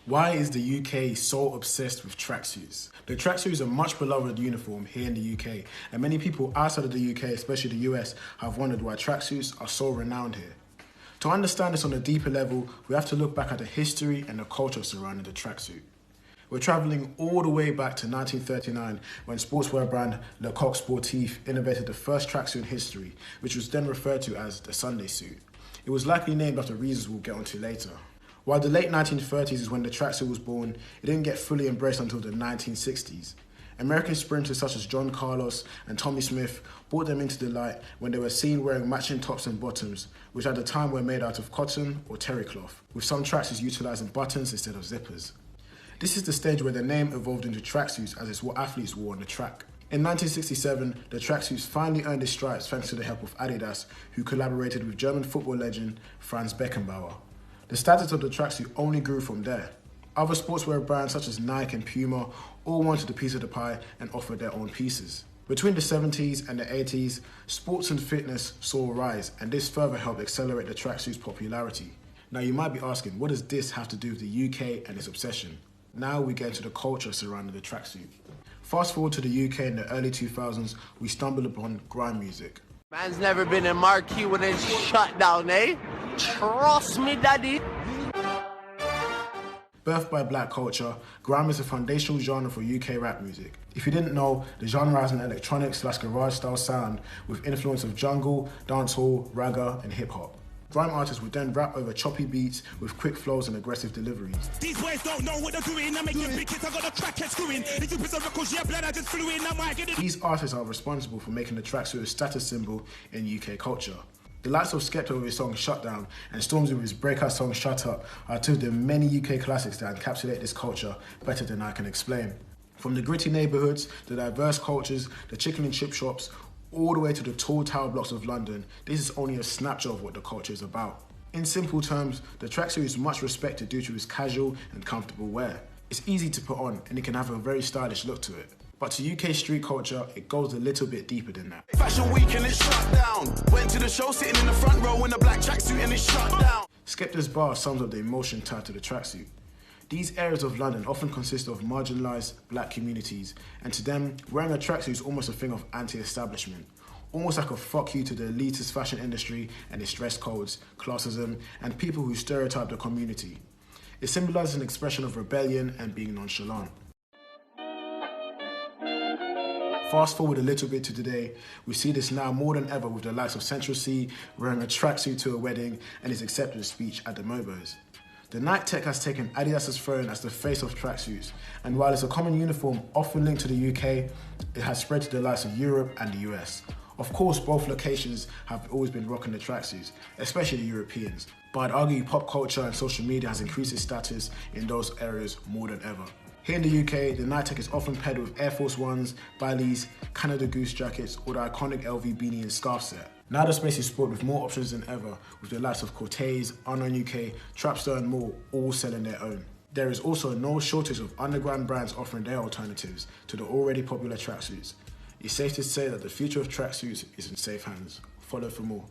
Why is the UK so obsessed with tracksuits? The tracksuit is a much beloved uniform here in the UK, and many people outside of the UK, especially the US, have wondered why tracksuits are so renowned here. To understand this on a deeper level, we have to look back at the history and the culture surrounding the tracksuit. We're travelling all the way back to 1939 when sportswear brand Le Coq Sportif innovated the first tracksuit in history, which was then referred to as the Sunday suit. It was likely named after reasons we'll get onto later. While the late 1930s is when the tracksuit was born, it didn't get fully embraced until the 1960s. American sprinters such as John Carlos and Tommy Smith brought them into the light when they were seen wearing matching tops and bottoms, which at the time were made out of cotton or terry cloth, with some tracksuits utilising buttons instead of zippers. This is the stage where the name evolved into tracksuits, as it's what athletes wore on the track. In 1967, the tracksuits finally earned its stripes thanks to the help of Adidas, who collaborated with German football legend Franz Beckenbauer. The status of the tracksuit only grew from there. Other sportswear brands such as Nike and Puma all wanted a piece of the pie and offered their own pieces. Between the 70s and the 80s, sports and fitness saw a rise, and this further helped accelerate the tracksuit's popularity. Now you might be asking, what does this have to do with the UK and its obsession? Now we get into the culture surrounding the tracksuit. Fast forward to the UK in the early 2000s, we stumbled upon grime music. Man's never been in marquee when it's shut down, eh? Trust me, daddy. Birthed by black culture, grime is a foundational genre for UK rap music. If you didn't know, the genre has an electronic/garage style sound with influence of jungle, dancehall, ragga and hip hop. Grime artists would then rap over choppy beats with quick flows and aggressive deliveries. These boys don't know what they're doing. I'm making big hits, I got a crackhead screwing. If you piss a record, yeah, blood, I just flew in. I might get it. These artists are responsible for making the tracksuit a status symbol in UK culture. The likes of Skepta with his song Shut Down and Stormzy with his breakout song Shut Up are two of the many UK classics that encapsulate this culture better than I can explain. From the gritty neighbourhoods, the diverse cultures, the chicken and chip shops, all the way to the tall tower blocks of London, this is only a snapshot of what the culture is about. In simple terms, the tracksuit is much respected due to its casual and comfortable wear. It's easy to put on and it can have a very stylish look to it. But to UK street culture, it goes a little bit deeper than that. Fashion week and it's shut down. Went to the show sitting in the front row in a black tracksuit and it's shut down. Skepta's bar sums up the emotion tied to the tracksuit. These areas of London often consist of marginalised black communities, and to them, wearing a tracksuit is almost a thing of anti-establishment. Almost like a fuck you to the elitist fashion industry and its dress codes, classism, and people who stereotype the community. It symbolises an expression of rebellion and being nonchalant. Fast forward a little bit to today, we see this now more than ever with the likes of Central C wearing a tracksuit to a wedding and his acceptance speech at the Mobos. The Nike tech has taken Adidas' throne as the face of tracksuits, and while it's a common uniform often linked to the UK, it has spread to the likes of Europe and the US. Of course, both locations have always been rocking the tracksuits, especially the Europeans, but I'd argue pop culture and social media has increased its status in those areas more than ever. Here in the UK, the Nike tech is often paired with Air Force Ones, Baileys, Canada Goose jackets, or the iconic LV beanie and scarf set. Now the space is sport with more options than ever, with the likes of Cortez, Unknown UK, Trapstar and more all selling their own. There is also no shortage of underground brands offering their alternatives to the already popular tracksuits. It's safe to say that the future of tracksuits is in safe hands. Follow for more.